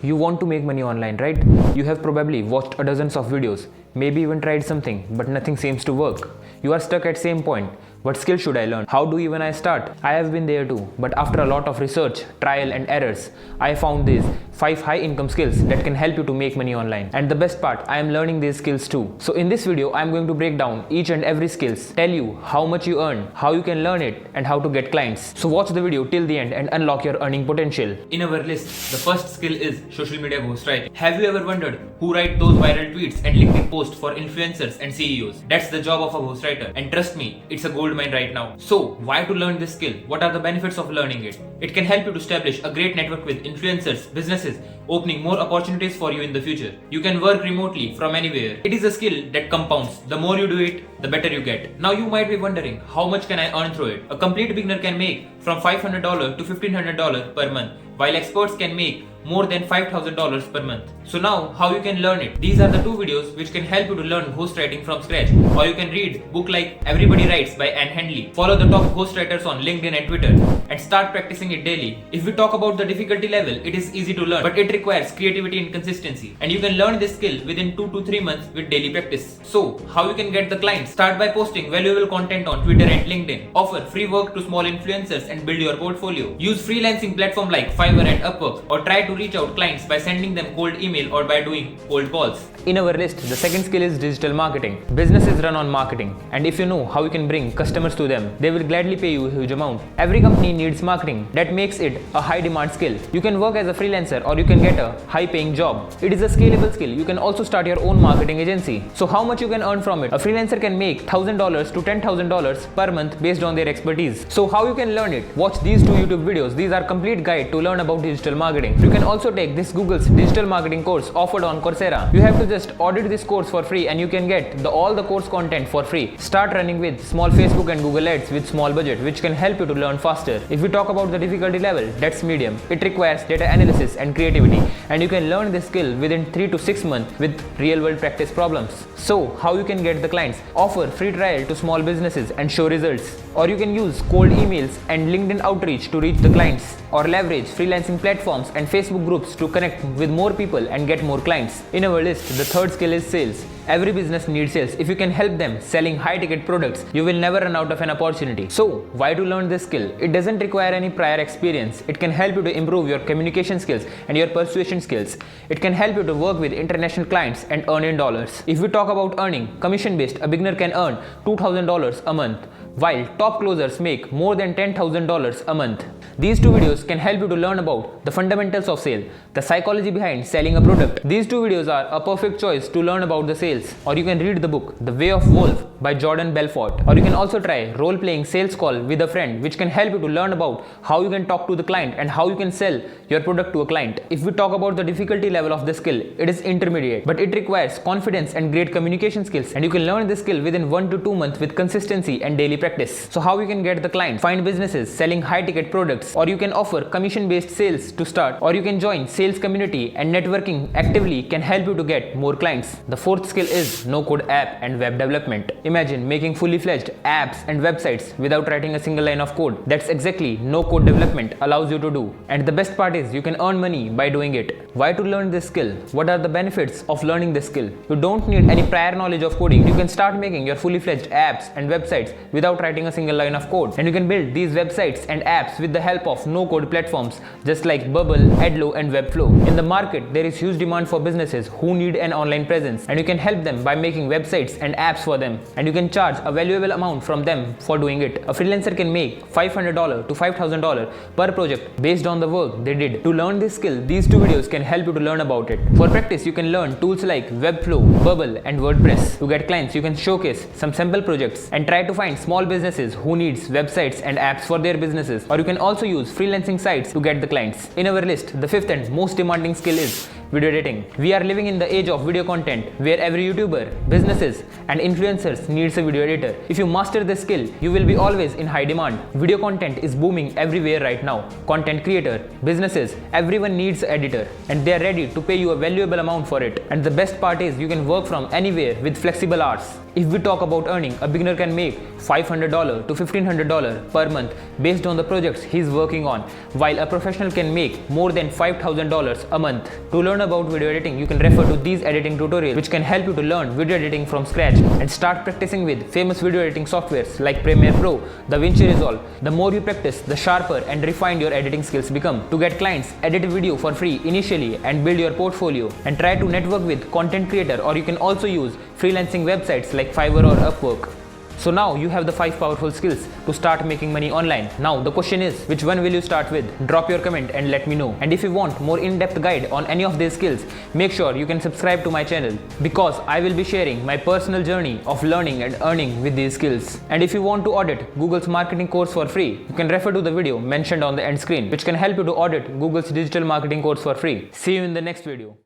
You want to make money online, right? You have probably watched a dozens of videos, maybe even tried something, but nothing seems to work. You are stuck at same point. What skill should I learn? How do even I start? I have been there too, but after a lot of research, trial and errors, I found these 5 high income skills that can help you to make money online. And the best part, I am learning these skills too. So in this video, I am going to break down each and every skills, tell you how much you earn, how you can learn it, and how to get clients. So watch the video till the end and unlock your earning potential. In our list, the first skill is social media ghostwriting. Have you ever wondered who write those viral tweets and LinkedIn posts for influencers and CEOs? That's the job of a ghostwriter. And trust me, it's a gold mine right now. So why to learn this skill? What are the benefits of learning it? It can help you to establish a great network with influencers, businesses, opening more opportunities for you in the future. You can work remotely from anywhere. It is a skill that compounds. The more you do it, the better you get. Now you might be wondering, how much can I earn through it? A complete beginner can make from $500 to $1,500 per month, while experts can make more than $5,000 per month. So now, how you can learn it? These are the 2 videos which can help you to learn ghostwriting from scratch. Or you can read book like Everybody Writes by Anne Handley. Follow the top ghostwriters on LinkedIn and Twitter and start practicing it daily. If we talk about the difficulty level, it is easy to learn, but it requires creativity and consistency. And you can learn this skill within 2 to 3 months with daily practice. So, how you can get the clients? Start by posting valuable content on Twitter and LinkedIn. Offer free work to small influencers and build your portfolio. Use freelancing platforms like Fiverr and Upwork, or try to reach out clients by sending them cold email or by doing cold calls. In our list, the second skill is digital marketing. Businesses run on marketing, and if you know how you can bring customers to them, they will gladly pay you a huge amount. Every company needs marketing. That makes it a high demand skill. You can work as a freelancer or you can get a high paying job. It is a scalable skill. You can also start your own marketing agency. So how much you can earn from it? A freelancer can make $1,000 to $10,000 per month based on their expertise. So how you can learn it? Watch these 2 YouTube videos. These are complete guide to learn about digital marketing. You can also take this Google's digital marketing course offered on Coursera. You have to just audit this course for free and you can get all the course content for free. Start running with small Facebook and Google ads with small budget, which can help you to learn faster. If we talk about the difficulty level, that's medium. It requires data analysis and creativity, and you can learn this skill within 3 to 6 months with real world practice problems. So how you can get the clients? Offer free trial to small businesses and show results. Or you can use cold emails and LinkedIn outreach to reach the clients, or leverage freelancing platforms and Facebook groups to connect with more people and get more clients. In our list, the third skill is sales. Every business needs sales. If you can help them selling high ticket products, you will never run out of an opportunity. So why to learn this skill? It doesn't require any prior experience. It can help you to improve your communication skills and your persuasion skills. It can help you to work with international clients and earn in dollars. If we talk about earning, commission based, a beginner can earn $2,000 a month, while top closers make more than $10,000 a month. These 2 videos can help you to learn about the fundamentals of sale, the psychology behind selling a product. These 2 videos are a perfect choice to learn about the sales. Or you can read the book The Way of Wolf by Jordan Belfort. Or you can also try role-playing sales call with a friend, which can help you to learn about how you can talk to the client and how you can sell your product to a client. If we talk about the difficulty level of the skill, it is intermediate, but it requires confidence and great communication skills, and you can learn this skill within 1 to 2 months with consistency and daily practice. So how you can get the client? Find businesses selling high ticket products, or you can offer commission based sales to start, or you can join sales community, and networking actively can help you to get more clients. The fourth skill is no code app and web development. Imagine making fully fledged apps and websites without writing a single line of code. That's exactly no code development allows you to do. And the best part is you can earn money by doing it. Why to learn this skill? What are the benefits of learning this skill? You don't need any prior knowledge of coding. You can start making your fully fledged apps and websites without writing a single line of code. And you can build these websites and apps with the help of no code platforms just like Bubble, Adlo and Webflow. In the market, there is huge demand for businesses who need an online presence, and you can help them by making websites and apps for them, and you can charge a valuable amount from them for doing it. A freelancer can make $500 to $5,000 per project based on the work they did. To learn this skill, these 2 videos can help you to learn about it. For practice, you can learn tools like Webflow, Bubble and WordPress. To get clients, you can showcase some sample projects and try to find small businesses who needs websites and apps for their businesses, or you can also use freelancing sites to get the clients. In our list, the 5th and most demanding skill is video editing. We are living in the age of video content where every YouTuber, businesses and influencers needs a video editor. If you master this skill, you will be always in high demand. Video content is booming everywhere right now. Content creator, businesses, everyone needs an editor, and they are ready to pay you a valuable amount for it. And the best part is you can work from anywhere with flexible hours. If we talk about earning, a beginner can make $500 to $1,500 per month based on the projects he's working on, while a professional can make more than $5,000 a month. To learn about video editing, you can refer to these editing tutorials which can help you to learn video editing from scratch and start practicing with famous video editing softwares like Premiere Pro, DaVinci Resolve. The more you practice, the sharper and refined your editing skills become. To get clients, edit a video for free initially and build your portfolio, and try to network with content creator, or you can also use freelancing websites like Fiverr or Upwork. So now you have the 5 powerful skills to start making money online. Now the question is, which one will you start with? Drop your comment and let me know. And if you want more in-depth guide on any of these skills, make sure you can subscribe to my channel, because I will be sharing my personal journey of learning and earning with these skills. And if you want to audit Google's marketing course for free, you can refer to the video mentioned on the end screen, which can help you to audit Google's digital marketing course for free. See you in the next video.